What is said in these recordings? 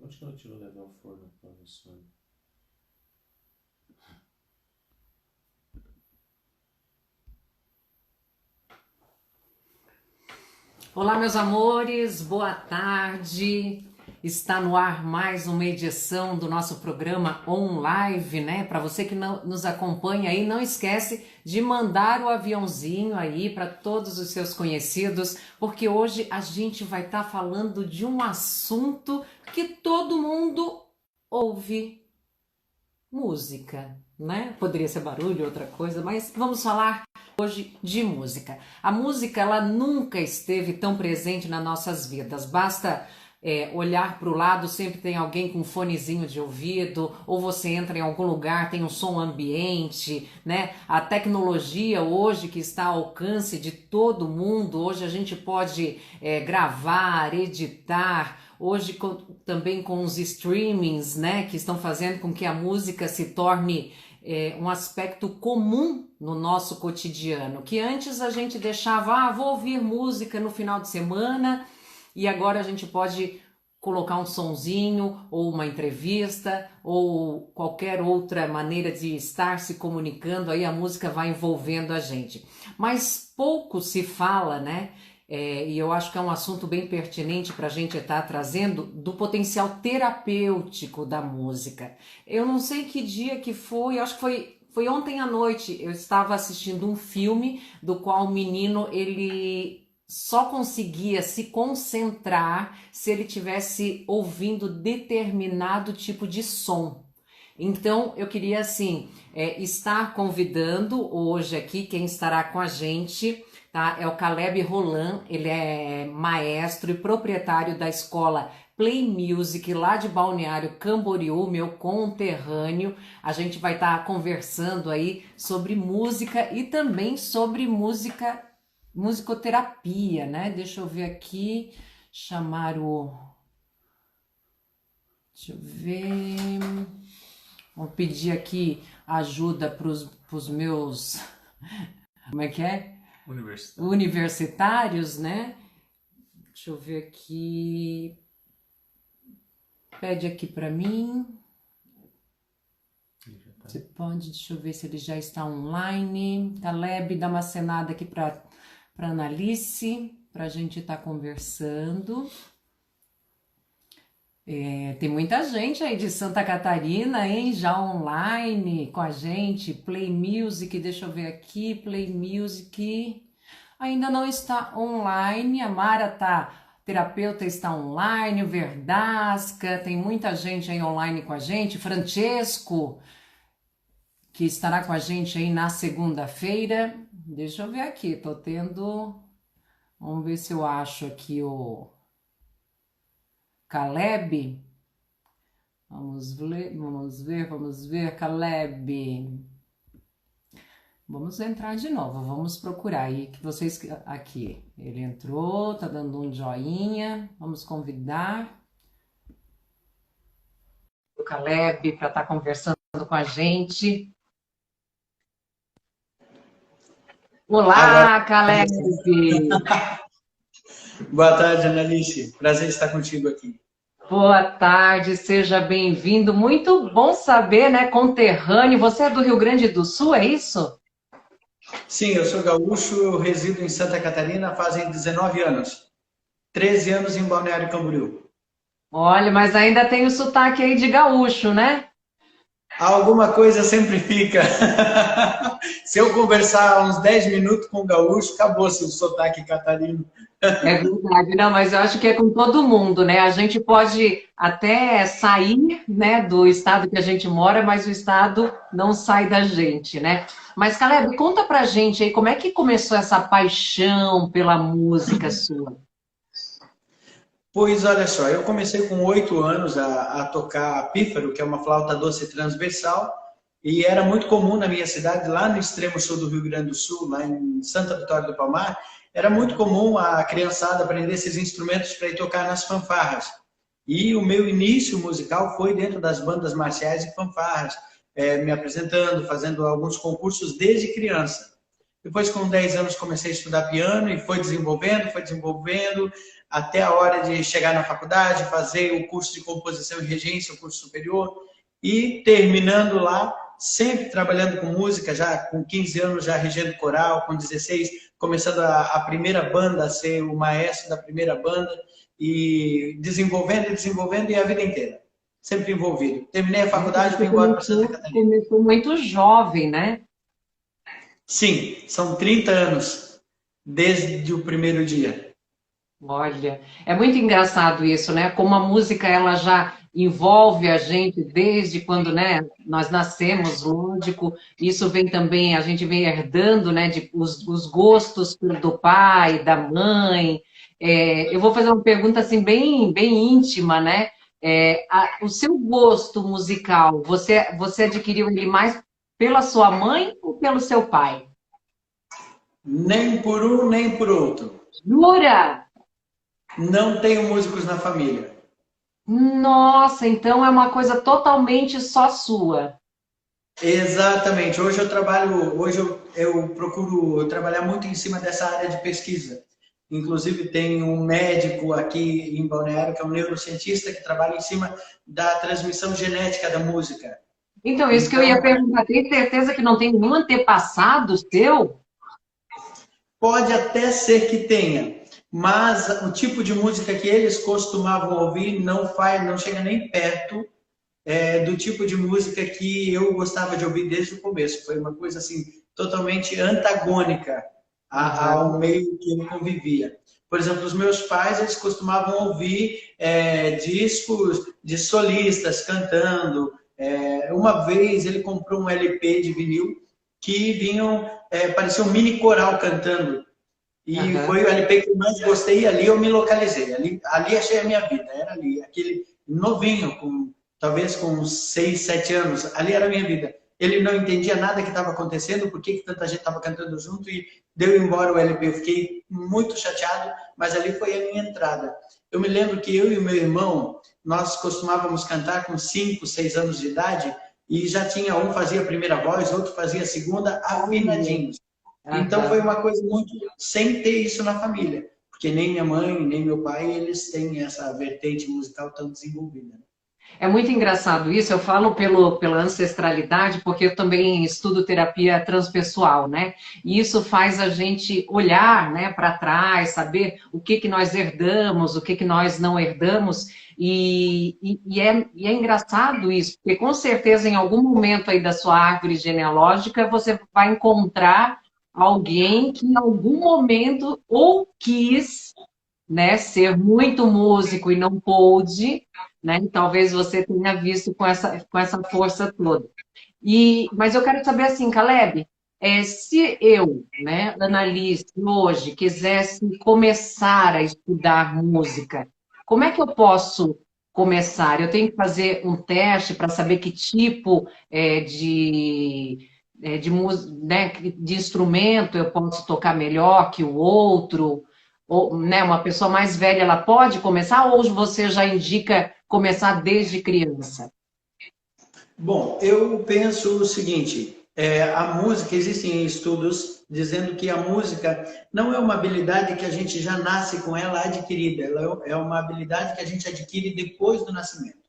Onde que ela tirou levar o forno para isso? Olá, meus amores, boa tarde. Está no ar mais uma edição do nosso programa On Live, né? Para você que não, nos acompanha aí, não esquece de mandar o aviãozinho aí para todos os seus conhecidos, porque hoje a gente vai estar falando de um assunto que todo mundo ouve: música, né? Poderia ser barulho, outra coisa, mas vamos falar hoje de música. A música, ela nunca esteve tão presente nas nossas vidas. Basta olhar para o lado, sempre tem alguém com um fonezinho de ouvido, ou você entra em algum lugar, tem um som ambiente, né? A tecnologia hoje que está ao alcance de todo mundo, hoje a gente pode gravar, editar, hoje também com os streamings, né, que estão fazendo com que a música se torne um aspecto comum no nosso cotidiano, que antes a gente deixava, vou ouvir música no final de semana, e agora a gente pode colocar um sonzinho, ou uma entrevista, ou qualquer outra maneira de estar se comunicando, aí a música vai envolvendo a gente. Mas pouco se fala, né? E eu acho que é um assunto bem pertinente para a gente estar trazendo, do potencial terapêutico da música. Eu não sei que dia que foi, acho que foi ontem à noite. Eu estava assistindo um filme do qual o menino ele só conseguia se concentrar se ele tivesse ouvindo determinado tipo de som. Então eu queria assim estar convidando hoje aqui quem estará com a gente. Tá? É o Caleb Roland, ele é maestro e proprietário da escola Play Music lá de Balneário Camboriú, meu conterrâneo. A gente vai estar conversando aí sobre música e também sobre musicoterapia, né? Deixa eu ver aqui, chamar o... Deixa eu ver... Vou pedir aqui ajuda para os meus... Como é que é? Universitários, né? Deixa eu ver aqui. Pede aqui para mim. Você pode, deixa eu ver se ele já está online. Caleb, dá uma acenada aqui para Analice, para a gente estar conversando. Tem muita gente aí de Santa Catarina, hein? Já online com a gente. Play Music, deixa eu ver aqui. Play Music ainda não está online. A Mara tá, terapeuta, está online. O Verdasca, tem muita gente aí online com a gente. Francesco, que estará com a gente aí na segunda-feira. Deixa eu ver aqui, tô tendo... Vamos ver se eu acho aqui o Caleb. Vamos ver, Caleb. Vamos entrar de novo, vamos procurar aí, que vocês... Aqui, ele entrou, tá dando um joinha. Vamos convidar o Caleb para estar conversando com a gente. Agora, Olá, Caleb! boa tarde, Analice. Prazer estar contigo aqui. Boa tarde, seja bem-vindo. Muito bom saber, né, conterrâneo. Você é do Rio Grande do Sul, é isso? Sim, eu sou gaúcho, eu resido em Santa Catarina fazem 19 anos. 13 anos em Balneário Camboriú. Olha, mas ainda tem o sotaque aí de gaúcho, né? Alguma coisa sempre fica. Se eu conversar uns 10 minutos com o gaúcho, acabou-se o sotaque catarino. É verdade, não, mas eu acho que é com todo mundo, né? A gente pode até sair, né, do estado que a gente mora, mas o estado não sai da gente, né? Mas, Caleb, conta pra gente aí como é que começou essa paixão pela música sua? Pois olha só, eu comecei com 8 anos a tocar pífaro, que é uma flauta doce transversal, e era muito comum na minha cidade, lá no extremo sul do Rio Grande do Sul, lá em Santa Vitória do Palmar, era muito comum a criançada aprender esses instrumentos para ir tocar nas fanfarras. E o meu início musical foi dentro das bandas marciais e fanfarras, me apresentando, fazendo alguns concursos desde criança. Depois, com 10 anos, comecei a estudar piano e foi desenvolvendo, foi desenvolvendo. até a hora de chegar na faculdade, fazer o curso de composição e regência, o curso superior, e terminando lá, sempre trabalhando com música, já com 15 anos já regendo coral, com 16, começando a primeira banda, a ser o maestro da primeira banda, e desenvolvendo, e a vida inteira. Sempre envolvido. Terminei a faculdade e fui embora para Santa Catarina. Começou muito jovem, né? Sim, são 30 anos desde o primeiro dia. Olha, é muito engraçado isso, né? Como a música ela já envolve a gente desde quando, né, nós nascemos, lógico. Isso vem também, a gente vem herdando, né, os gostos do pai, da mãe. Eu vou fazer uma pergunta assim bem íntima, né? O seu gosto musical, você adquiriu ele mais pela sua mãe ou pelo seu pai? Nem por um, nem por outro. Jura? Não tenho músicos na família. Nossa, então é uma coisa totalmente só sua. Exatamente. Hoje eu procuro trabalhar muito em cima dessa área de pesquisa. Inclusive tem um médico aqui em Balneário, que é um neurocientista, que trabalha em cima da transmissão genética da música. Então, isso que eu ia perguntar, tem certeza que não tem nenhum antepassado seu? Pode até ser que tenha, mas o tipo de música que eles costumavam ouvir não chega nem perto do tipo de música que eu gostava de ouvir desde o começo. Foi uma coisa assim totalmente antagônica ao meio que eu convivia. Por exemplo, os meus pais, eles costumavam ouvir discos de solistas cantando. Uma vez ele comprou um LP de vinil que parecia um mini coral cantando. E foi o LP que eu mais gostei, e ali eu me localizei. Ali achei a minha vida, era ali. Aquele novinho, talvez com 6, 7 anos, ali era a minha vida. Ele não entendia nada que estava acontecendo, por que tanta gente estava cantando junto, e deu embora o LP. Eu fiquei muito chateado, mas ali foi a minha entrada. Eu me lembro que eu e o meu irmão, nós costumávamos cantar com 5, 6 anos de idade, e já tinha um fazia a primeira voz, outro fazia a segunda, afinadinhos. Então foi uma coisa muito sem ter isso na família, porque nem minha mãe, nem meu pai, eles têm essa vertente musical tão desenvolvida. É muito engraçado isso, eu falo pela ancestralidade, porque eu também estudo terapia transpessoal, né? E isso faz a gente olhar, né, para trás, saber o que nós herdamos, o que nós não herdamos, e é engraçado isso, porque com certeza em algum momento aí da sua árvore genealógica você vai encontrar alguém que em algum momento ou quis, né, ser muito músico e não pôde, né? Talvez você tenha visto com essa força toda. Mas eu quero saber assim, Caleb, se eu, né, Annalise, hoje quisesse começar a estudar música, como é que eu posso começar? Eu tenho que fazer um teste para saber que tipo de instrumento eu posso tocar melhor que o outro? Ou, né, uma pessoa mais velha, ela pode começar ou você já indica começar desde criança? Bom, eu penso o seguinte, a música, existem estudos dizendo que a música não é uma habilidade que a gente já nasce com ela adquirida, ela é uma habilidade que a gente adquire depois do nascimento.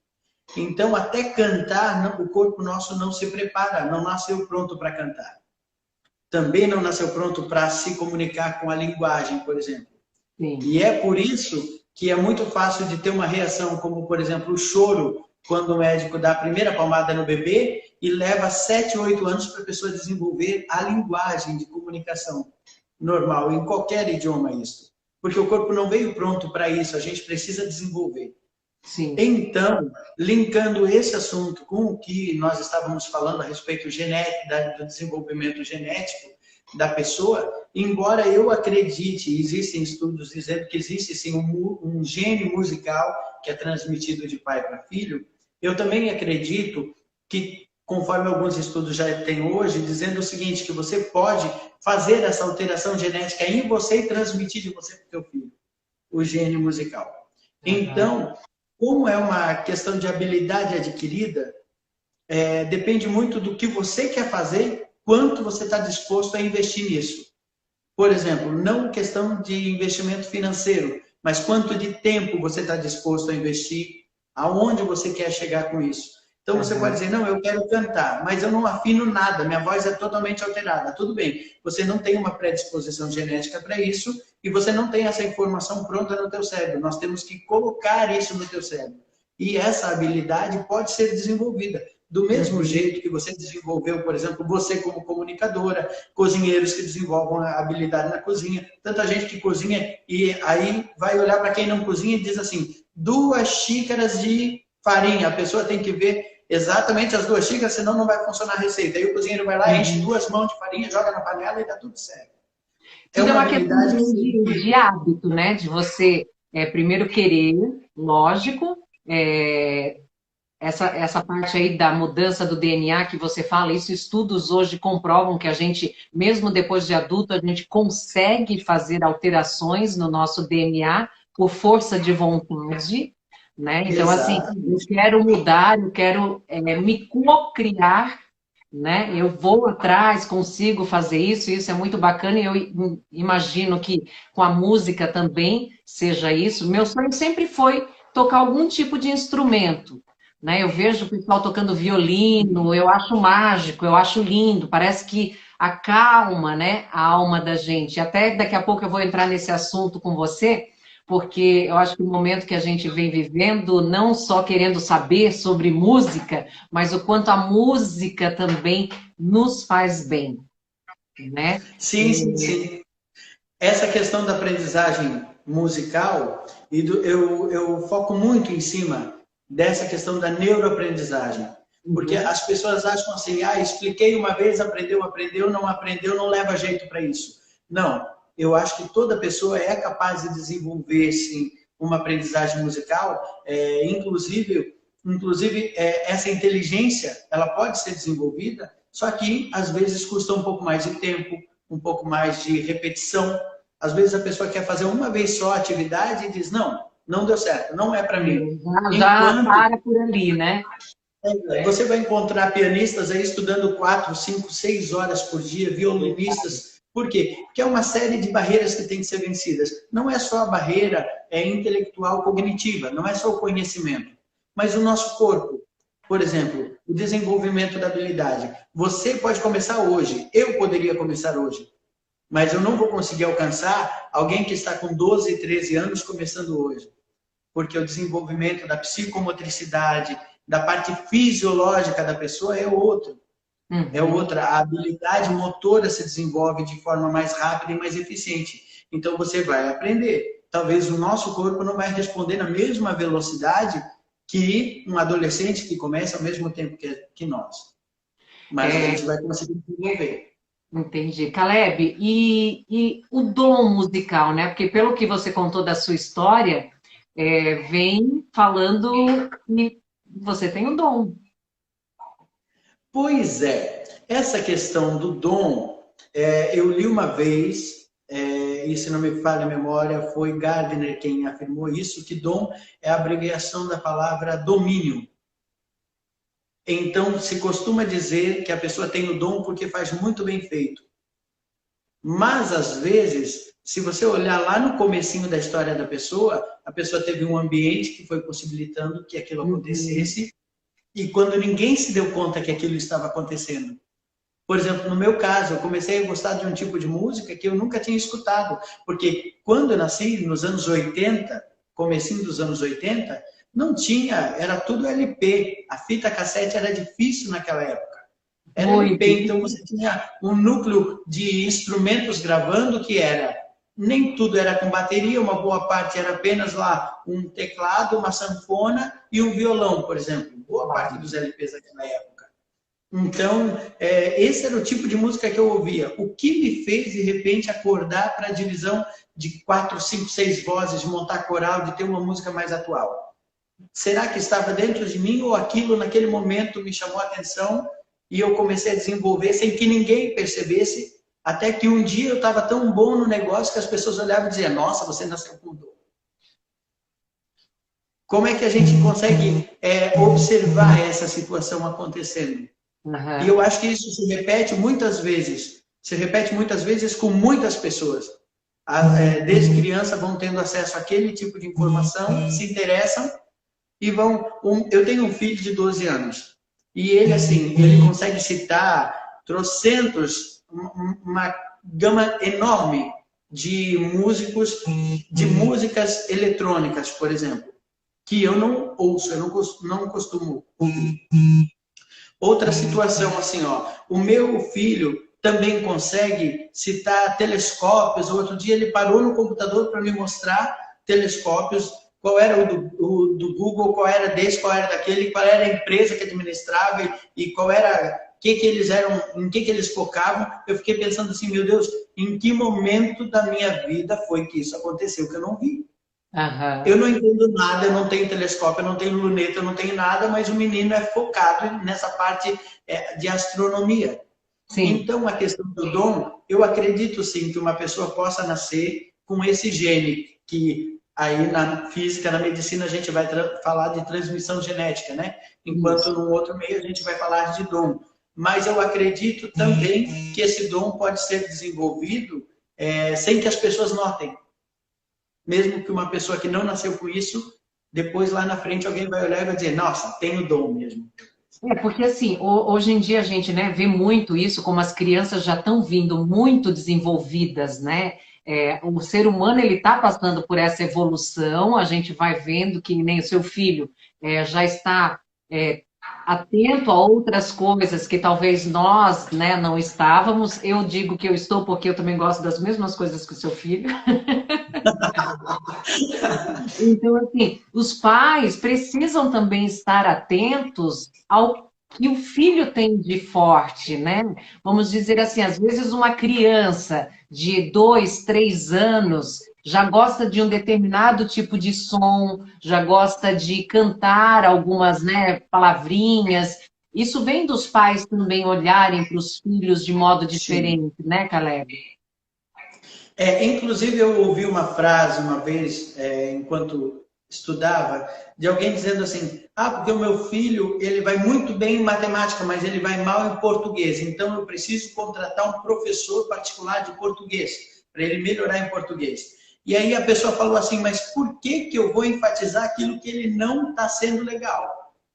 Então, até cantar, o corpo nosso não se prepara, não nasceu pronto para cantar. Também não nasceu pronto para se comunicar com a linguagem, por exemplo. Sim. E é por isso que é muito fácil de ter uma reação, como, por exemplo, o choro, quando o médico dá a primeira palmada no bebê e leva 7, 8 anos para a pessoa desenvolver a linguagem de comunicação normal, em qualquer idioma isso. Porque o corpo não veio pronto para isso, a gente precisa desenvolver. Sim. Então, linkando esse assunto com o que nós estávamos falando a respeito do desenvolvimento genético da pessoa, embora eu acredite, existem estudos dizendo que existe sim um gene musical que é transmitido de pai para filho, eu também acredito que, conforme alguns estudos já têm hoje, dizendo o seguinte, que você pode fazer essa alteração genética em você e transmitir de você para o seu filho, o gene musical. Então, como é uma questão de habilidade adquirida, depende muito do que você quer fazer, quanto você está disposto a investir nisso. Por exemplo, não questão de investimento financeiro, mas quanto de tempo você está disposto a investir, aonde você quer chegar com isso. Então você pode dizer, não, eu quero cantar, mas eu não afino nada, minha voz é totalmente alterada. Tudo bem, você não tem uma predisposição genética para isso e você não tem essa informação pronta no teu cérebro. Nós temos que colocar isso no teu cérebro. E essa habilidade pode ser desenvolvida. Do mesmo jeito que você desenvolveu, por exemplo, você como comunicadora, cozinheiros que desenvolvam a habilidade na cozinha, tanta gente que cozinha e aí vai olhar para quem não cozinha e diz assim, 2 xícaras de farinha, a pessoa tem que ver exatamente as 2 xícaras, senão não vai funcionar a receita. Aí o cozinheiro vai lá, enche 2 mãos de farinha, joga na panela e dá tudo certo. Tudo é uma questão de hábito, né? De você primeiro querer, lógico, essa parte aí da mudança do DNA que você fala, isso estudos hoje comprovam que a gente, mesmo depois de adulto, a gente consegue fazer alterações no nosso DNA por força de vontade, né? Então, assim, eu quero mudar, eu quero me cocriar, né? Eu vou atrás, consigo fazer isso é muito bacana e eu imagino que com a música também seja isso. Meu sonho sempre foi tocar algum tipo de instrumento, né? Eu vejo o pessoal tocando violino, eu acho mágico, eu acho lindo, parece que acalma, né, a alma da gente. Até daqui a pouco eu vou entrar nesse assunto com você, porque eu acho que o momento que a gente vem vivendo, não só querendo saber sobre música, mas o quanto a música também nos faz bem, né? Sim. Essa questão da aprendizagem musical, eu foco muito em cima dessa questão da neuroaprendizagem. Porque as pessoas acham assim, expliquei uma vez, aprendeu, não leva jeito para isso. Não, eu acho que toda pessoa é capaz de desenvolver, sim, uma aprendizagem musical, inclusive essa inteligência, ela pode ser desenvolvida, só que às vezes custa um pouco mais de tempo, um pouco mais de repetição. Às vezes a pessoa quer fazer uma vez só a atividade e diz, não deu certo, não é para mim. Já para por ali, né? Você vai encontrar pianistas aí estudando 4, 5, 6 horas por dia, violinistas. Por quê? Porque é uma série de barreiras que tem que ser vencidas. Não é só a barreira intelectual cognitiva, não é só o conhecimento, mas o nosso corpo. Por exemplo, o desenvolvimento da habilidade. Você pode começar hoje, eu poderia começar hoje, mas eu não vou conseguir alcançar alguém que está com 12, 13 anos começando hoje. Porque o desenvolvimento da psicomotricidade, da parte fisiológica da pessoa é outro. É outra. A habilidade motora se desenvolve de forma mais rápida e mais eficiente. Então você vai aprender. Talvez o nosso corpo não vai responder na mesma velocidade que um adolescente que começa ao mesmo tempo que nós. Mas a gente vai conseguir desenvolver. Entendi. Caleb, e o dom musical, né? Porque pelo que você contou da sua história, vem falando que você tem um dom. Pois é. Essa questão do dom, eu li uma vez, e se não me falha a memória, foi Gardner quem afirmou isso, que dom é a abreviação da palavra domínio. Então, se costuma dizer que a pessoa tem o dom porque faz muito bem feito. Mas, às vezes, se você olhar lá no comecinho da história da pessoa, a pessoa teve um ambiente que foi possibilitando que aquilo acontecesse, e quando ninguém se deu conta que aquilo estava acontecendo. Por exemplo, no meu caso, eu comecei a gostar de um tipo de música que eu nunca tinha escutado, porque quando eu nasci, nos anos 80, comecinho dos anos 80, não tinha, era tudo LP. A fita cassete era difícil naquela época. Era LP, então você tinha um núcleo de instrumentos gravando que nem tudo era com bateria, uma boa parte era apenas lá um teclado, uma sanfona e um violão, por exemplo. Boa parte dos LPs daquela época. Então, esse era o tipo de música que eu ouvia. O que me fez, de repente, acordar para a divisão de 4, 5, 6 vozes, de montar coral, de ter uma música mais atual? Será que estava dentro de mim ou aquilo, naquele momento, me chamou a atenção e eu comecei a desenvolver sem que ninguém percebesse, até que um dia eu estava tão bom no negócio que as pessoas olhavam e diziam, nossa, você nasceu com dom. Como é que a gente consegue observar essa situação acontecendo? E eu acho que isso se repete muitas vezes com muitas pessoas. desde criança vão tendo acesso àquele tipo de informação, se interessam e vão... Eu tenho um filho de 12 anos e ele, assim, ele consegue citar trocentos, uma gama enorme de músicos, de músicas eletrônicas, por exemplo, que eu não ouço, eu não costumo ouvir. Outra situação, assim, ó, o meu filho também consegue citar telescópios. Outro dia ele parou no computador para me mostrar telescópios, qual era o do Google, qual era desse, qual era daquele, qual era a empresa que administrava e qual era, que eles eram, em que eles focavam. Eu fiquei pensando assim, meu Deus, em que momento da minha vida foi que isso aconteceu que eu não vi? Aham. Eu não entendo nada, eu não tenho telescópio, eu não tenho luneta, eu não tenho nada, mas o menino é focado nessa parte de astronomia. Sim. Então, a questão do dom, eu acredito sim que uma pessoa possa nascer com esse gene, que aí na física, na medicina, a gente vai falar de transmissão genética, né? Enquanto no outro meio a gente vai falar de dom. Mas eu acredito também que esse dom pode ser desenvolvido sem que as pessoas notem. Mesmo que uma pessoa que não nasceu com isso, depois lá na frente alguém vai olhar e vai dizer, nossa, tem o dom mesmo. Porque assim, hoje em dia a gente, né, vê muito isso, como as crianças já estão vindo muito desenvolvidas, né? O ser humano ele está passando por essa evolução, a gente vai vendo que nem o seu filho já está atento a outras coisas que talvez nós, né, não estávamos. Eu digo que eu estou porque eu também gosto das mesmas coisas que o seu filho. Então, assim, os pais precisam também estar atentos ao que o filho tem de forte, né? Vamos dizer assim, às vezes uma criança de 2, 3 anos já gosta de um determinado tipo de som, já gosta de cantar algumas, né, palavrinhas. Isso vem dos pais também olharem para os filhos de modo Sim. diferente, né, Caleb? Inclusive, eu ouvi uma frase uma vez, enquanto estudava, de alguém dizendo assim, porque o meu filho ele vai muito bem em matemática, mas ele vai mal em português, então eu preciso contratar um professor particular de português, para ele melhorar em português. E aí a pessoa falou assim, mas por que eu vou enfatizar aquilo que ele não está sendo legal?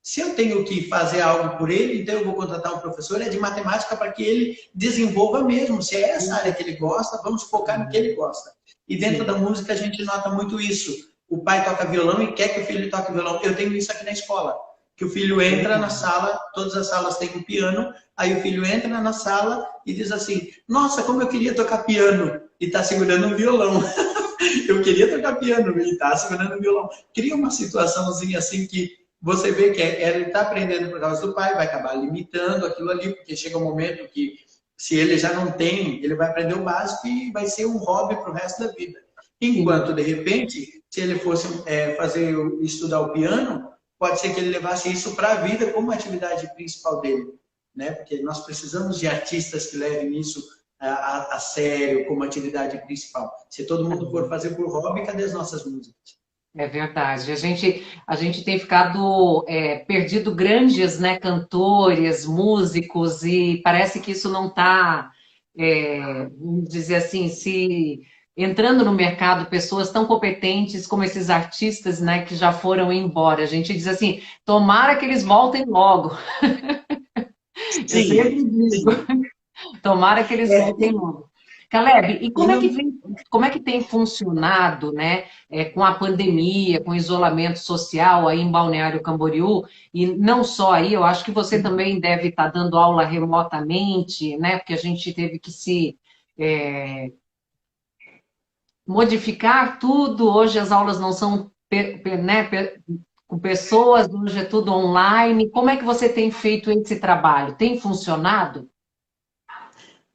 Se eu tenho que fazer algo por ele, então eu vou contratar um professor de matemática para que ele desenvolva mesmo. Se é essa área que ele gosta, vamos focar no que ele gosta. E dentro da música a gente nota muito isso. O pai toca violão e quer que o filho toque violão. Eu tenho isso aqui na escola. Que o filho entra na sala, todas as salas têm um piano, aí o filho entra na sala e diz assim, nossa, como eu queria tocar piano. E está segurando um violão. Eu queria tocar piano e está segurando um violão. Cria uma situaçãozinha assim que você vê que ele está aprendendo por causa do pai, vai acabar limitando aquilo ali, porque chega um momento que, se ele já não tem, ele vai aprender o básico e vai ser um hobby para o resto da vida. Enquanto, de repente, se ele fosse estudar o piano, pode ser que ele levasse isso para a vida como atividade principal dele, né? Porque nós precisamos de artistas que levem isso a sério, como atividade principal. Se todo mundo for fazer por hobby, cadê as nossas músicas? É verdade. A gente tem ficado perdido grandes, né, cantores, músicos, e parece que isso não está, vamos dizer assim, se entrando no mercado pessoas tão competentes como esses artistas, né, que já foram embora. A gente diz assim, tomara que eles voltem logo. Eu Sim, sempre digo, sim. tomara que eles voltem logo. Caleb, e E não, como é que tem funcionado, né, com a pandemia, com o isolamento social aí em Balneário Camboriú, e não só aí, eu acho que você também deve estar dando aula remotamente, né, porque a gente teve que se modificar tudo, hoje as aulas não são, né, com pessoas, hoje é tudo online. Como é que você tem feito esse trabalho? Tem funcionado?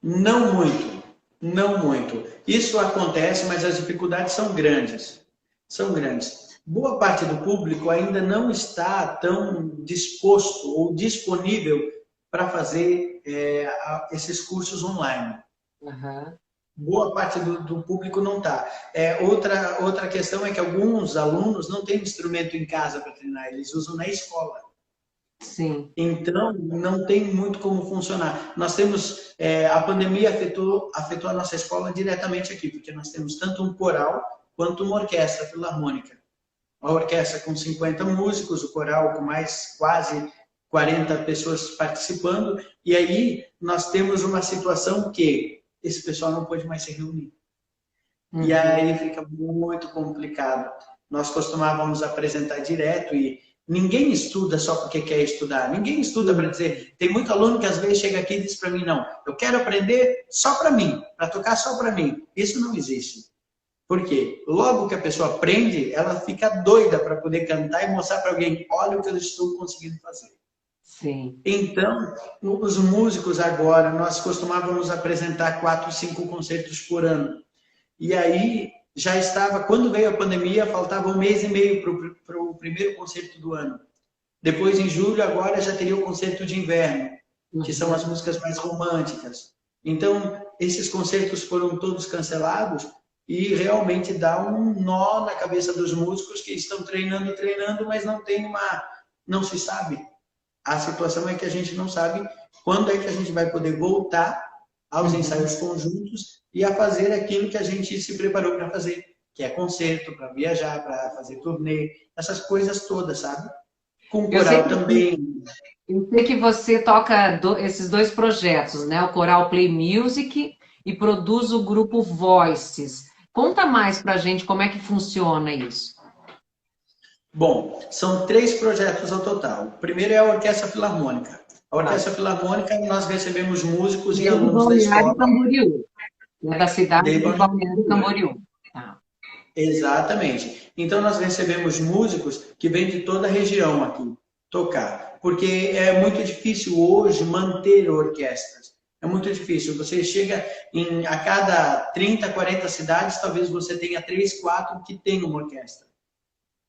não muito, não muito. Isso acontece, mas as dificuldades são grandes. São grandes. Boa parte do público ainda não está tão disposto ou disponível para fazer esses cursos online. Aham. Boa parte do público não está. Outra questão é que alguns alunos não têm instrumento em casa para treinar, eles usam na escola. Sim. Então, não tem muito como funcionar. Nós temos, a pandemia afetou a nossa escola diretamente aqui, porque nós temos tanto um coral quanto uma orquestra filarmônica. A orquestra com 50 músicos, o coral com mais quase 40 pessoas participando, e aí nós temos uma situação que esse pessoal não pode mais se reunir. E aí fica muito complicado. Nós costumávamos apresentar direto e ninguém estuda só porque quer estudar. Ninguém estuda para dizer. Tem muito aluno que às vezes chega aqui e diz para mim, não, eu quero aprender só para mim, para tocar só para mim. Isso não existe. Por quê? Logo que a pessoa aprende, ela fica doida para poder cantar e mostrar para alguém, olha o que eu estou conseguindo fazer. Sim. Então, os músicos agora, nós costumávamos apresentar 4, 5 concertos por ano. E aí, já estava, quando veio a pandemia, faltava 1 mês e meio para o primeiro concerto do ano. Depois, em julho, agora já teria o concerto de inverno, que são as músicas mais românticas. Então, esses concertos foram todos cancelados e realmente dá um nó na cabeça dos músicos que estão treinando, mas não se sabe. A situação é que a gente não sabe quando é que a gente vai poder voltar aos ensaios conjuntos e a fazer aquilo que a gente se preparou para fazer, que é concerto, para viajar, para fazer turnê, essas coisas todas, sabe? Com coral também. Eu sei que você toca esses dois projetos, né? O Coral Play Music e produz o grupo Voices. Conta mais pra gente como é que funciona isso. Bom, são 3 projetos ao total. O primeiro é a Orquestra Filarmônica. A Orquestra Filarmônica, nós recebemos músicos e alunos da escola. Camboriú, da cidade de Balneário Camboriú. Tá. Exatamente. Então, nós recebemos músicos que vêm de toda a região aqui tocar. Porque é muito difícil hoje manter orquestras. É muito difícil. Você chega a cada 30, 40 cidades, talvez você tenha 3, 4 que tem uma orquestra.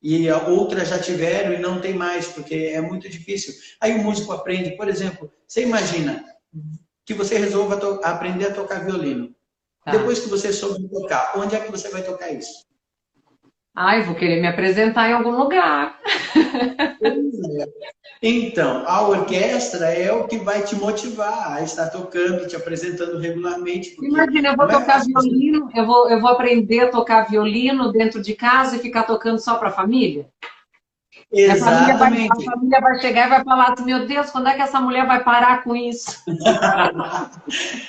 E outras já tiveram e não tem mais, porque é muito difícil. Aí o músico aprende, por exemplo, você imagina que você resolva aprender a tocar violino. Tá. Depois que você soube tocar, onde é que você vai tocar isso? Ai, vou querer me apresentar em algum lugar. Então, a orquestra é o que vai te motivar a estar tocando, te apresentando regularmente. Imagina, eu vou tocar violino, eu vou aprender a tocar violino dentro de casa e ficar tocando só para a família? Exatamente. A família vai chegar e vai falar assim, meu Deus, quando é que essa mulher vai parar com isso?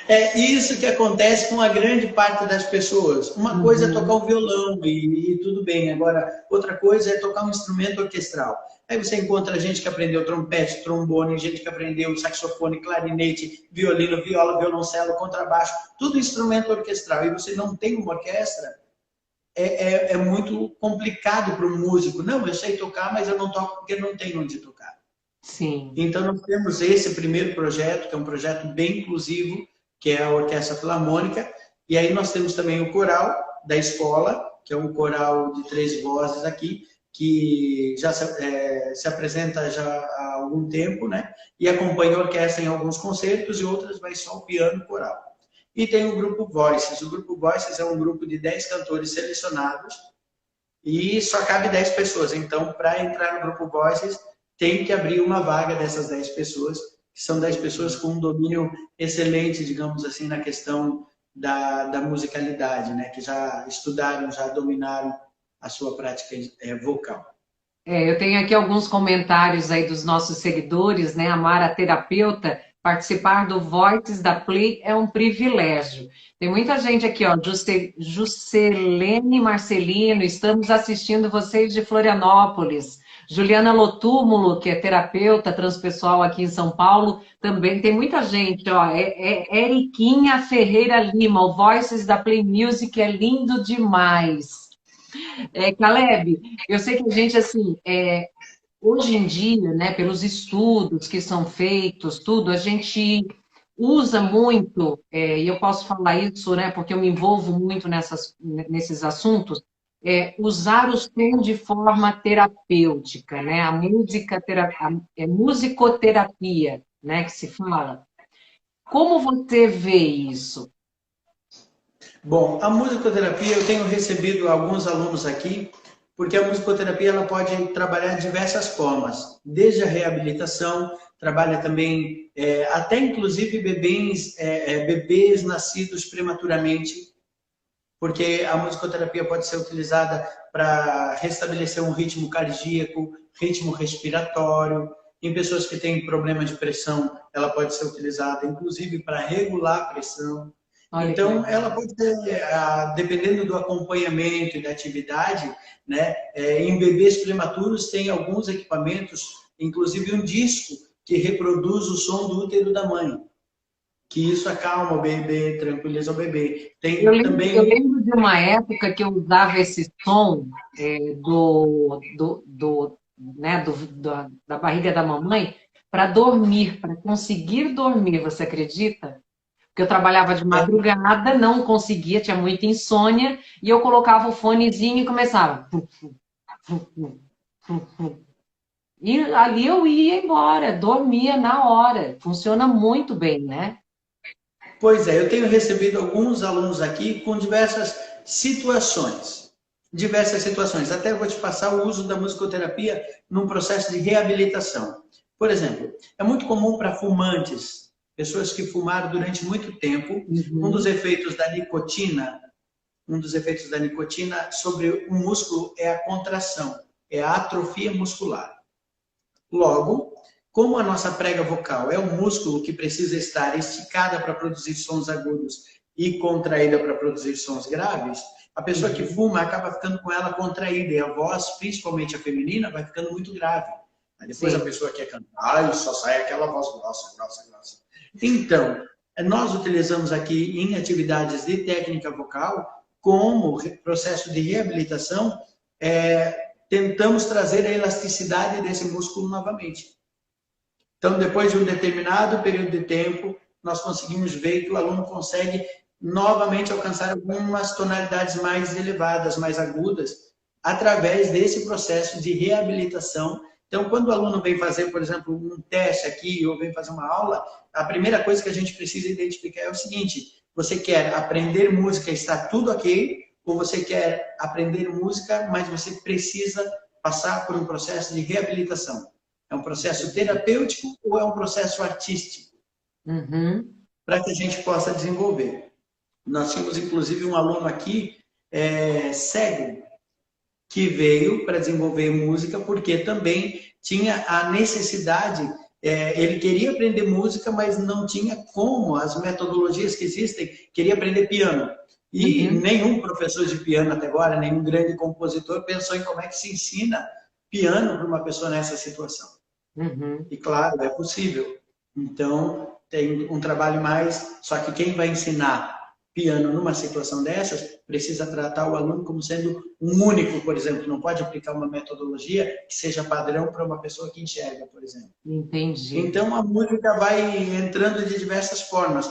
É isso que acontece com a grande parte das pessoas. Uma coisa é tocar o violão e tudo bem. Agora, outra coisa é tocar um instrumento orquestral. Aí você encontra gente que aprendeu trompete, trombone, gente que aprendeu saxofone, clarinete, violino, viola, violoncelo, contrabaixo, tudo instrumento orquestral. E você não tem uma orquestra, é muito complicado para um músico. Não, eu sei tocar, mas eu não toco porque não tenho onde tocar. Sim. Então, nós temos esse primeiro projeto, que é um projeto bem inclusivo, que é a Orquestra Filarmônica. E aí nós temos também o coral da escola, que é um coral de 3 vozes aqui, que já se apresenta já há algum tempo, né? E acompanha a orquestra em alguns concertos e outras vai só o piano coral. E tem o grupo Voices. O grupo Voices é um grupo de 10 cantores selecionados e só cabe 10 pessoas. Então, para entrar no grupo Voices, tem que abrir uma vaga dessas 10 pessoas, que são 10 pessoas com um domínio excelente, digamos assim, na questão da musicalidade, né? Que já estudaram, já dominaram a sua prática vocal. Eu tenho aqui alguns comentários aí dos nossos seguidores, né? A Mara Terapeuta, participar do Voices da Play é um privilégio. Tem muita gente aqui, ó, Juscelene Marcelino, estamos assistindo vocês de Florianópolis. Juliana Lotúmulo, que é terapeuta transpessoal aqui em São Paulo, também tem muita gente, ó, Eriquinha Ferreira Lima, o Voices da Play Music é lindo demais. Caleb, eu sei que a gente, assim, hoje em dia, né, pelos estudos que são feitos, tudo, a gente usa muito, e eu posso falar isso, né, porque eu me envolvo muito nesses assuntos, usar o som de forma terapêutica, né, a musicoterapia, né, que se fala. Como você vê isso? Bom, a musicoterapia, eu tenho recebido alguns alunos aqui, porque a musicoterapia ela pode trabalhar de diversas formas, desde a reabilitação, trabalha também até inclusive bebês nascidos prematuramente, porque a musicoterapia pode ser utilizada para restabelecer um ritmo cardíaco, ritmo respiratório. Em pessoas que têm problema de pressão, ela pode ser utilizada, inclusive, para regular a pressão. Olha Então, ela pode ser, dependendo do acompanhamento e da atividade, né? Em bebês prematuros tem alguns equipamentos, inclusive um disco que reproduz o som do útero da mãe, que isso acalma o bebê, tranquiliza o bebê. Tem eu também... lembro de uma época que eu usava esse som da barriga da mamãe para dormir, para conseguir dormir, você acredita? Porque eu trabalhava de madrugada, não conseguia, tinha muita insônia, e eu colocava o fonezinho e começava. E ali eu ia embora, dormia na hora. Funciona muito bem, né? Pois é, eu tenho recebido alguns alunos aqui com diversas situações. Diversas situações. Até vou te passar o uso da musicoterapia num processo de reabilitação. Por exemplo, é muito comum para fumantes, pessoas que fumaram durante muito tempo, um dos efeitos da nicotina sobre o músculo é a contração, é a atrofia muscular. Logo, como a nossa prega vocal é um músculo que precisa estar esticada para produzir sons agudos e contraída para produzir sons graves, a pessoa que fuma acaba ficando com ela contraída e a voz, principalmente a feminina, vai ficando muito grave. Aí depois a pessoa quer cantar e só sai aquela voz grossa, grossa, grossa. Então, nós utilizamos aqui em atividades de técnica vocal, como processo de reabilitação, tentamos trazer a elasticidade desse músculo novamente. Então, depois de um determinado período de tempo, nós conseguimos ver que o aluno consegue novamente alcançar algumas tonalidades mais elevadas, mais agudas, através desse processo de reabilitação. Então, quando o aluno vem fazer, por exemplo, um teste aqui, ou vem fazer uma aula, a primeira coisa que a gente precisa identificar é o seguinte: você quer aprender música e está tudo ok, ou você quer aprender música, mas você precisa passar por um processo de reabilitação? É um processo terapêutico ou é um processo artístico? Para que a gente possa desenvolver. Nós tínhamos, inclusive, um aluno aqui, cego, que veio para desenvolver música, porque também tinha a necessidade, ele queria aprender música, mas não tinha como, as metodologias que existem, queria aprender piano. E nenhum professor de piano até agora, nenhum grande compositor pensou em como é que se ensina piano para uma pessoa nessa situação. E claro, é possível. Então, tem um trabalho mais, só que quem vai ensinar piano numa situação dessas, precisa tratar o aluno como sendo um único, por exemplo. Não pode aplicar uma metodologia que seja padrão para uma pessoa que enxerga, por exemplo. Entendi. Então, a música vai entrando de diversas formas.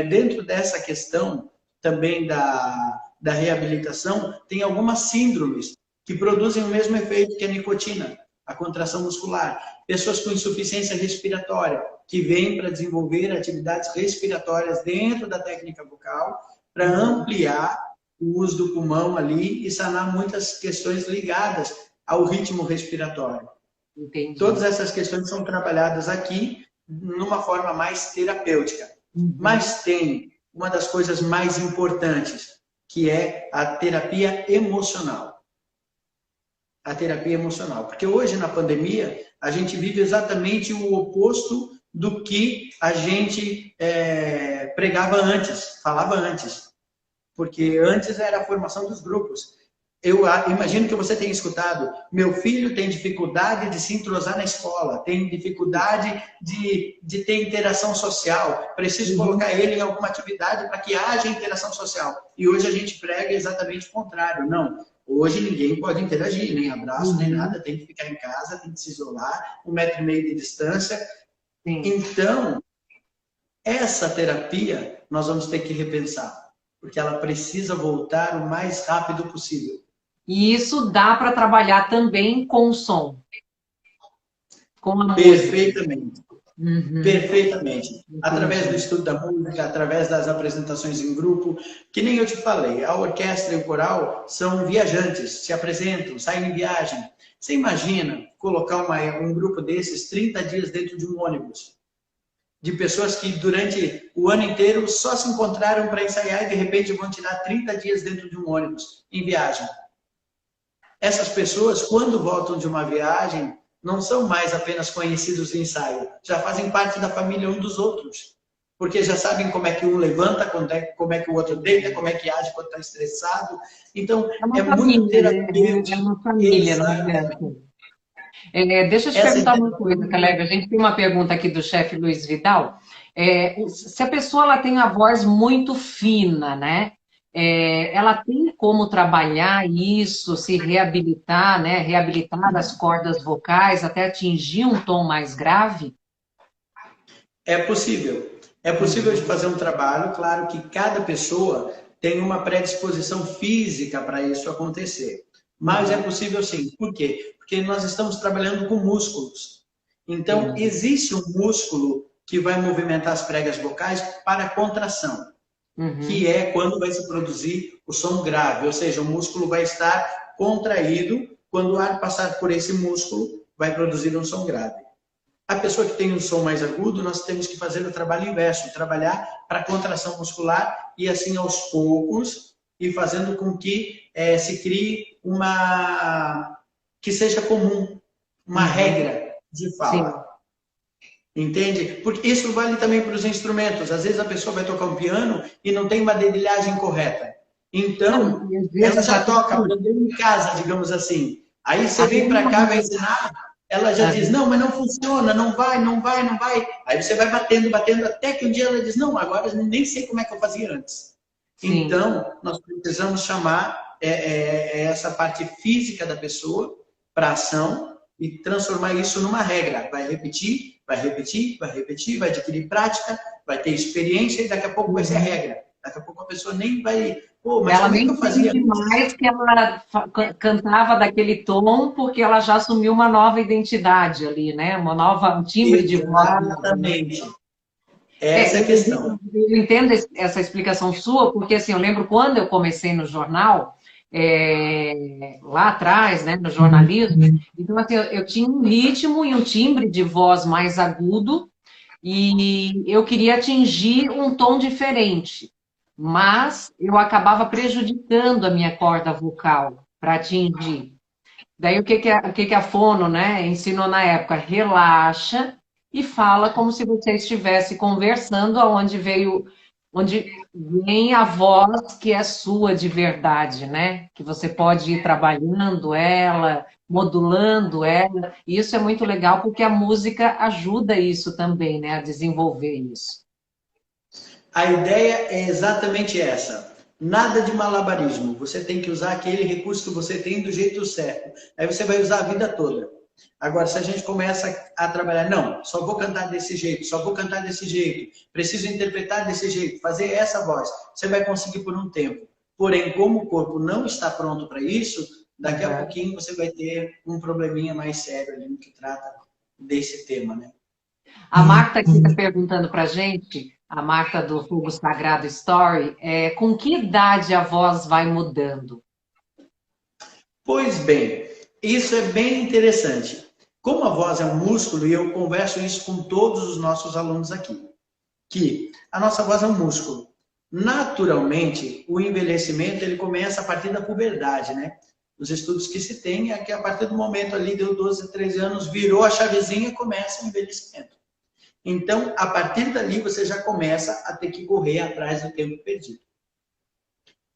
Dentro dessa questão também da reabilitação, tem algumas síndromes que produzem o mesmo efeito que a nicotina, a contração muscular. Pessoas com insuficiência respiratória, que vêm para desenvolver atividades respiratórias dentro da técnica vocal, para ampliar o uso do pulmão ali e sanar muitas questões ligadas ao ritmo respiratório. Entendi. Todas essas questões são trabalhadas aqui numa forma mais terapêutica. Mas tem uma das coisas mais importantes, que é a terapia emocional. A terapia emocional. Porque hoje, na pandemia, a gente vive exatamente o oposto do que a gente pregava antes, falava antes. Porque antes era a formação dos grupos. Eu imagino que você tenha escutado: meu filho tem dificuldade de se entrosar na escola, tem dificuldade de ter interação social, preciso colocar ele em alguma atividade para que haja interação social. E hoje a gente prega exatamente o contrário. Não, hoje ninguém pode interagir, nem abraço, nem nada, tem que ficar em casa, tem que se isolar, 1,5 metro de distância. Sim. Então, essa terapia nós vamos ter que repensar, porque ela precisa voltar o mais rápido possível. E isso dá para trabalhar também com o som. Com a Perfeitamente. Perfeitamente. Através do Entendi. estudo da música, através das apresentações em grupo, que nem eu te falei, a orquestra e o coral são viajantes, se apresentam, saem em viagem. Você imagina colocar um grupo desses 30 dias dentro de um ônibus, de pessoas que durante o ano inteiro só se encontraram para ensaiar e de repente vão tirar 30 dias dentro de um ônibus, em viagem. Essas pessoas, quando voltam de uma viagem, não são mais apenas conhecidos do ensaio, já fazem parte da família um dos outros. Porque já sabem como é que um levanta, como é que o outro deita, como é que age quando está estressado. Então, É uma é muito família, né? É terapêutico. uma família, não Exatamente. adianta. Deixa eu te Essa perguntar ideia uma coisa, Caleb. A gente tem uma pergunta aqui do chefe Luiz Vidal. Se a pessoa ela tem a voz muito fina, né? Ela tem como trabalhar isso, se reabilitar, né? Reabilitar as cordas vocais até atingir um tom mais grave? é possível. É possível de fazer um trabalho, claro que cada pessoa tem uma predisposição física para isso acontecer. Mas é Uhum, possível sim. Por quê? Porque nós estamos trabalhando com músculos. Então, entendi. existe um músculo que vai movimentar as pregas vocais para contração, que Uhum. é quando vai se produzir o som grave, ou seja, o músculo vai estar contraído, quando o ar passar por esse músculo, vai produzir um som grave. A pessoa que tem um som mais agudo, nós temos que fazer o trabalho inverso, trabalhar para contração muscular e assim aos poucos, e fazendo com que se crie que seja comum, uma Uhum. regra de fala. Sim. Entende? Porque isso vale também para os instrumentos. Às vezes a pessoa vai tocar um piano e não tem uma dedilhagem correta. Não, Então, e às ela vezes já até, toca, aprendeu em casa, digamos assim. Aí você até vem para uma... cá, vai ensinar, ela já diz, não, mas não funciona, não vai, não vai, não vai. Aí você vai batendo, batendo, até que um dia ela diz, não, agora eu nem sei como é que eu fazia antes. Sim. Então, nós precisamos chamar essa parte física da pessoa para ação e transformar isso numa regra. Vai repetir, vai repetir, vai repetir, vai adquirir prática, vai ter experiência e daqui a pouco vai ser a Uhum. regra. Daqui a pouco a pessoa nem vai, pô, mas Ela como é que nem eu fazia sente antes? mais que ela cantava daquele tom, porque ela já assumiu uma nova identidade ali, né? Um timbre de voz novo, né? Exatamente. Essa é a Eu, questão. eu entendo essa explicação sua, porque assim, eu lembro quando eu comecei no jornal, lá atrás, né, no jornalismo, então assim, eu tinha um ritmo e um timbre de voz mais agudo, e eu queria atingir um tom diferente, mas eu acabava prejudicando a minha corda vocal para atingir. Daí o que que a fono, né, ensinou na época? Relaxa e fala como se você estivesse conversando, onde vem a voz que é sua de verdade, né? Que você pode ir trabalhando ela, modulando ela. E isso é muito legal porque a música ajuda isso também, né? A desenvolver isso. A ideia é exatamente essa. Nada de malabarismo. Você tem que usar aquele recurso que você tem do jeito certo. Aí você vai usar a vida toda. Agora, se a gente começa a trabalhar, não, só vou cantar desse jeito, só vou cantar desse jeito, preciso interpretar desse jeito, fazer essa voz, você vai conseguir por um tempo. Porém, como o corpo não está pronto para isso, daqui a Uhum. pouquinho você vai ter um probleminha mais sério ali no que trata desse tema, né? A Marta aqui está perguntando para a gente, a Marta do Fogo Sagrado Story, com que idade a voz vai mudando? Pois bem, isso é bem interessante. Como a voz é um músculo, e eu converso isso com todos os nossos alunos aqui, que a nossa voz é um músculo. Naturalmente, o envelhecimento ele começa a partir da puberdade, né? Os estudos que se tem é que a partir do momento ali, deu 12, 13 anos, virou a chavezinha e começa o envelhecimento. Então, a partir dali, você já começa a ter que correr atrás do tempo perdido.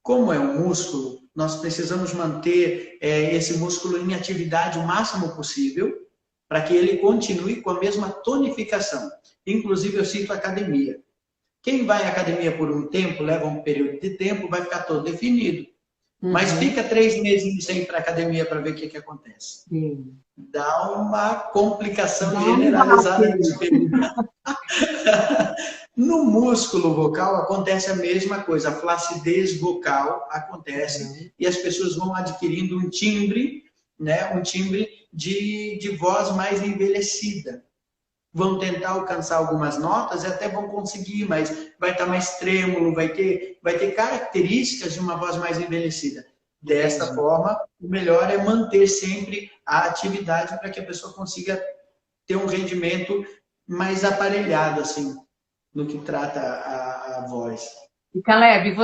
Como é um músculo, nós precisamos manter esse músculo em atividade o máximo possível para que ele continue com a mesma tonificação. Inclusive, eu cito a academia. Quem vai à academia por um tempo, leva um período de tempo, vai ficar todo definido. Mas Uhum. fica 3 meses sem ir para a academia para ver o que acontece. Sim. Dá uma complicação Dá um generalizada baque. nesse período. No músculo vocal acontece a mesma coisa, a flacidez vocal acontece Uhum. e as pessoas vão adquirindo um timbre, né, um timbre de voz mais envelhecida. vão tentar alcançar algumas notas e até vão conseguir, mas vai estar mais trêmulo, vai ter características de uma voz mais envelhecida. Desta forma, o melhor é manter sempre a atividade para que a pessoa consiga ter um rendimento mais aparelhado, assim, no que trata a voz. E Caleb,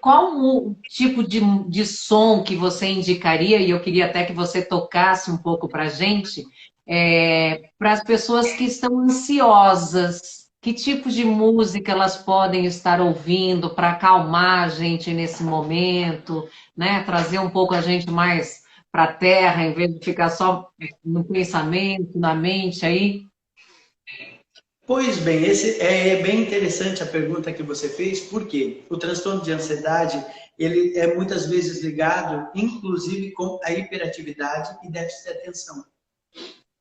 qual o tipo de som que você indicaria, e eu queria até que você tocasse um pouco para a gente, para as pessoas que estão ansiosas? Que tipo de música elas podem estar ouvindo para acalmar a gente nesse momento, né? Trazer um pouco a gente mais para a terra, em vez de ficar só no pensamento, na mente aí? Pois bem, esse é bem interessante a pergunta que você fez, porque o transtorno de ansiedade, ele é muitas vezes ligado, inclusive, com a hiperatividade e déficit de atenção,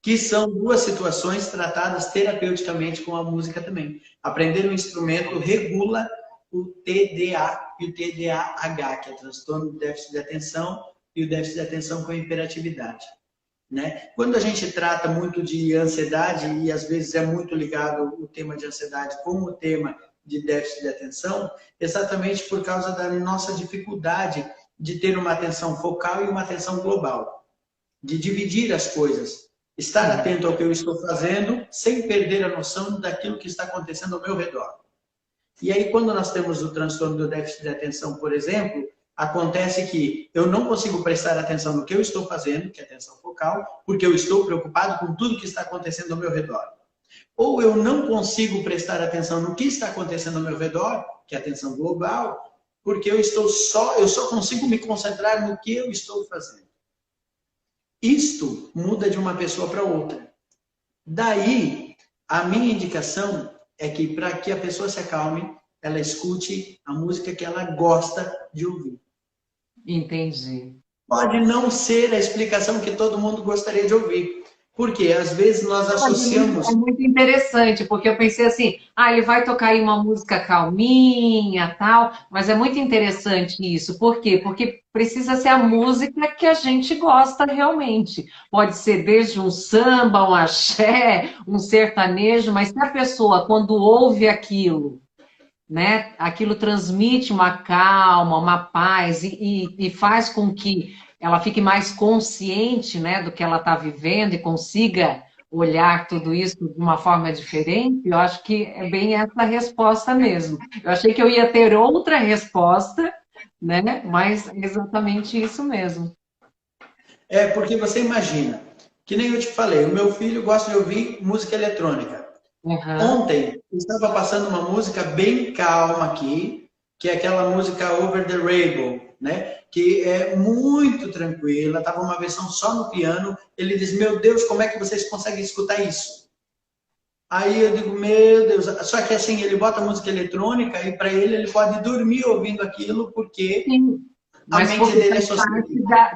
que são duas situações tratadas terapeuticamente com a música também. Aprender um instrumento regula o TDA e o TDAH, que é o transtorno de déficit de atenção e o déficit de atenção com hiperatividade. Né? Quando a gente trata muito de ansiedade, e às vezes é muito ligado o tema de ansiedade com o tema de déficit de atenção, exatamente por causa da nossa dificuldade de ter uma atenção focal e uma atenção global, de dividir as coisas, estar atento ao que eu estou fazendo, sem perder a noção daquilo que está acontecendo ao meu redor. E aí, quando nós temos o transtorno do déficit de atenção, por exemplo, acontece que eu não consigo prestar atenção no que eu estou fazendo, que é atenção focal, porque eu estou preocupado com tudo que está acontecendo ao meu redor. Ou eu não consigo prestar atenção no que está acontecendo ao meu redor, que é atenção global, porque eu só consigo me concentrar no que eu estou fazendo. Isto muda de uma pessoa para outra. Daí, a minha indicação é que para que a pessoa se acalme, ela escute a música que ela gosta de ouvir. Entendi. Pode não ser a explicação que todo mundo gostaria de ouvir. Porque às vezes nós associamos... É muito interessante, porque eu pensei assim, ele vai tocar aí uma música calminha, tal, mas é muito interessante isso. Por quê? Porque precisa ser a música que a gente gosta realmente. Pode ser desde um samba, um axé, um sertanejo, mas se a pessoa, quando ouve aquilo, né, aquilo transmite uma calma, uma paz e faz com que ela fique mais consciente, né, do que ela está vivendo e consiga olhar tudo isso de uma forma diferente, eu acho que é bem essa resposta mesmo. Eu achei que eu ia ter outra resposta, né, mas é exatamente isso mesmo. É, porque você imagina, que nem eu te falei, o meu filho gosta de ouvir música eletrônica. Ontem, eu estava passando uma música bem calma aqui, que é aquela música Over the Rainbow, né? Que é muito tranquila, estava uma versão só no piano. Ele diz, meu Deus, como é que vocês conseguem escutar isso? Aí eu digo, meu Deus, só que assim, ele bota música eletrônica e para ele pode dormir ouvindo aquilo, porque Sim, mas a mente dele é social.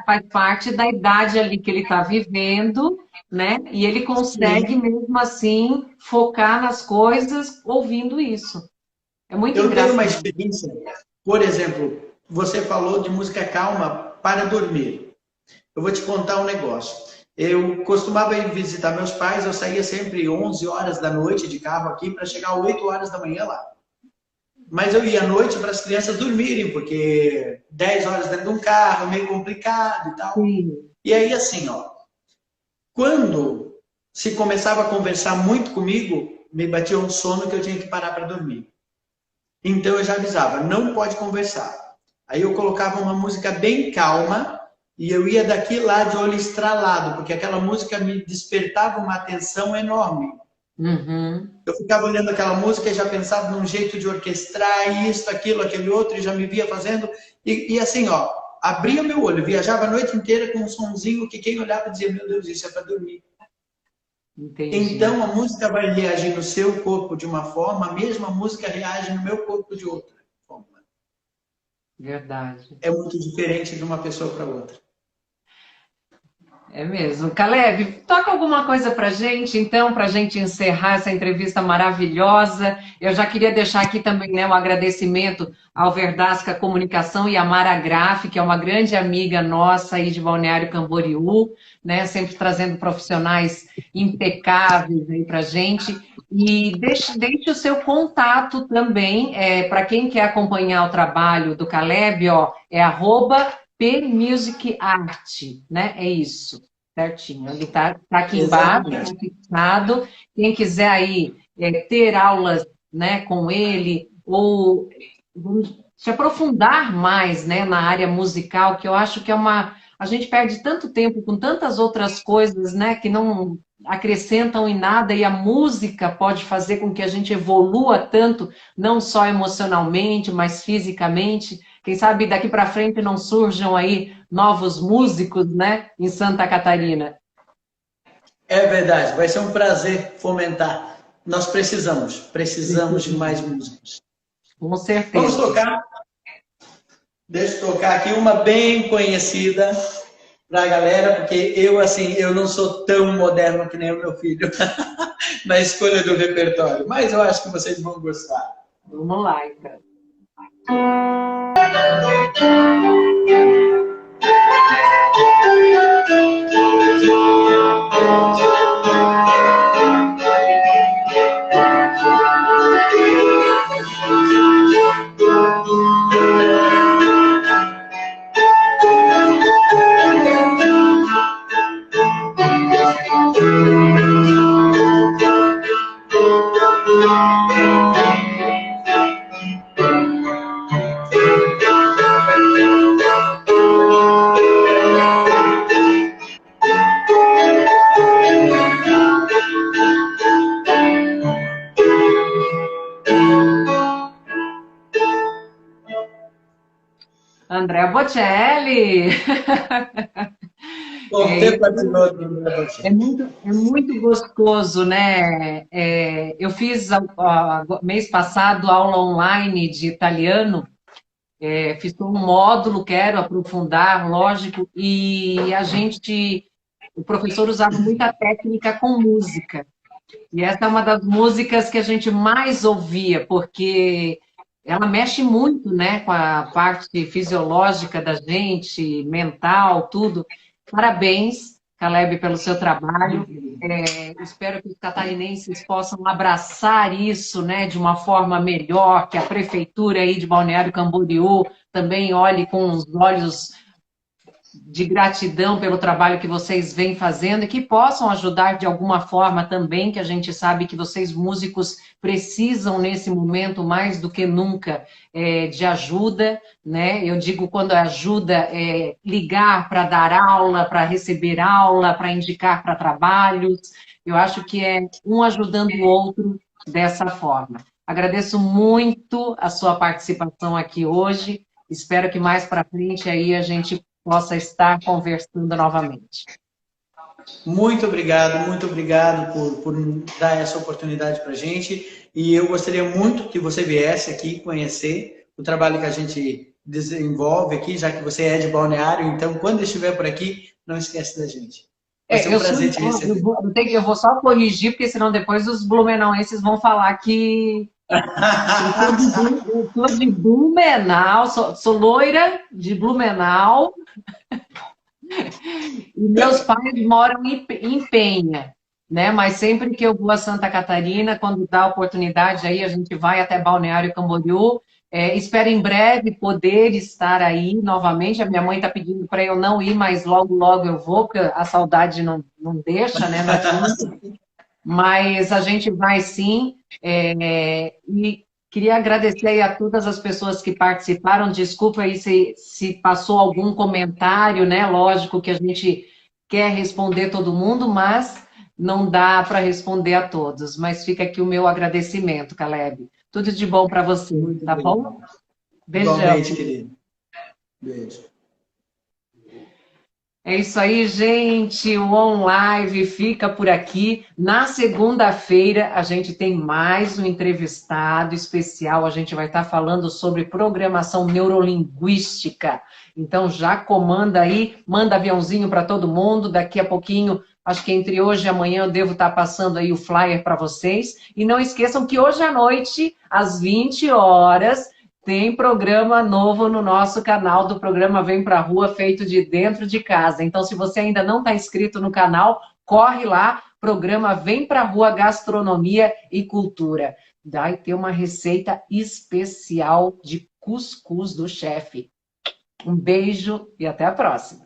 faz parte da idade ali que ele está vivendo, né? E ele consegue, mesmo assim, focar nas coisas ouvindo isso. É muito engraçado. Eu tenho uma experiência, por exemplo, você falou de música calma para dormir. Eu vou te contar um negócio. Eu costumava ir visitar meus pais, eu saía sempre 11 horas da noite de carro aqui para chegar 8 horas da manhã lá. Mas eu ia à noite para as crianças dormirem, porque 10 horas dentro de um carro, meio complicado e tal. Sim. E aí assim, quando se começava a conversar muito comigo, me batia um sono que eu tinha que parar para dormir. Então eu já avisava, não pode conversar. Aí eu colocava uma música bem calma e eu ia daqui lá de olho estralado, porque aquela música me despertava uma atenção enorme. Uhum. Eu ficava olhando aquela música e já pensava num jeito de orquestrar isso, aquilo, aquele outro, e já me via fazendo. E assim, abria meu olho, viajava a noite inteira com um sonzinho que quem olhava dizia, meu Deus, isso é para dormir. Entendi. Então a música vai reagir no seu corpo de uma forma, a mesma música reage no meu corpo de outra forma. Verdade. É muito diferente de uma pessoa para outra. É mesmo. Caleb, toca alguma coisa pra gente, então, pra gente encerrar essa entrevista maravilhosa. Eu já queria deixar aqui também, né, um agradecimento ao Verdasca Comunicação e à Mara Graff, que é uma grande amiga nossa aí de Balneário Camboriú, né, sempre trazendo profissionais impecáveis aí pra gente. E deixe o seu contato também, para quem quer acompanhar o trabalho do Caleb, ó, é @pmusicart, né? É isso, certinho. Ele tá aqui embaixo, tá Exatamente. fixado. Quem quiser aí ter aulas, né, com ele, ou se aprofundar mais, né, na área musical, que eu acho que é uma... A gente perde tanto tempo com tantas outras coisas, né, que não acrescentam em nada, e a música pode fazer com que a gente evolua tanto, não só emocionalmente, mas fisicamente. Quem sabe daqui para frente não surjam aí novos músicos, né, em Santa Catarina. É verdade, vai ser um prazer fomentar. Nós precisamos de mais músicos. Com Vamos certeza. tocar, deixa eu tocar aqui uma bem conhecida para a galera, porque eu, assim, eu não sou tão moderno que nem o meu filho na escolha do repertório, mas eu acho que vocês vão gostar. Vamos lá, então. Andrea Bocelli. Você participou do É muito gostoso, né? Eu fiz mês passado aula online de italiano, fiz um módulo, quero aprofundar, lógico, e o professor usava muita técnica com música. E essa é uma das músicas que a gente mais ouvia, porque ela mexe muito, né, com a parte fisiológica da gente, mental, tudo. Parabéns, Caleb, pelo seu trabalho. Espero que os catarinenses possam abraçar isso, né, de uma forma melhor, que a prefeitura aí de Balneário Camboriú também olhe com os olhos de gratidão pelo trabalho que vocês vêm fazendo e que possam ajudar de alguma forma também, que a gente sabe que vocês músicos precisam nesse momento mais do que nunca de ajuda, né? Eu digo quando ajuda é ligar para dar aula, para receber aula, para indicar para trabalhos. Eu acho que é um ajudando o outro dessa forma. Agradeço muito a sua participação aqui hoje. Espero que mais para frente aí a gente possa estar conversando novamente. muito obrigado por dar essa oportunidade para a gente. E eu gostaria muito que você viesse aqui conhecer o trabalho que a gente desenvolve aqui, já que você é de Balneário. Então, quando estiver por aqui, não esquece da gente. Vai ser um prazer te receber. Eu vou só corrigir, porque senão depois os blumenauenses vão falar que eu sou de Blumenau, sou loira de Blumenau, e meus pais moram em Penha, né? Mas sempre que eu vou a Santa Catarina, quando dá a oportunidade, aí a gente vai até Balneário Camboriú. Espero em breve poder estar aí novamente. A minha mãe está pedindo para eu não ir, mas logo, logo eu vou, porque a saudade não deixa, né? Mas a gente vai sim. E queria agradecer aí a todas as pessoas que participaram. Desculpa aí se passou algum comentário, né? Lógico que a gente quer responder todo mundo, mas não dá para responder a todos. Mas fica aqui o meu agradecimento, Caleb. Tudo de bom para você, tá bom? Beijão. Igualmente, querido. Beijo. É isso aí, gente. O On Live fica por aqui. Na segunda-feira, a gente tem mais um entrevistado especial. A gente vai estar falando sobre programação neurolinguística. Então, já comanda aí, manda aviãozinho para todo mundo. Daqui a pouquinho, acho que entre hoje e amanhã, eu devo estar passando aí o flyer para vocês. E não esqueçam que hoje à noite, às 20 horas, tem programa novo no nosso canal do programa Vem Pra Rua, feito de dentro de casa. Então, se você ainda não está inscrito no canal, corre lá, programa Vem Pra Rua Gastronomia e Cultura. Vai ter uma receita especial de cuscuz do chefe. Um beijo e até a próxima.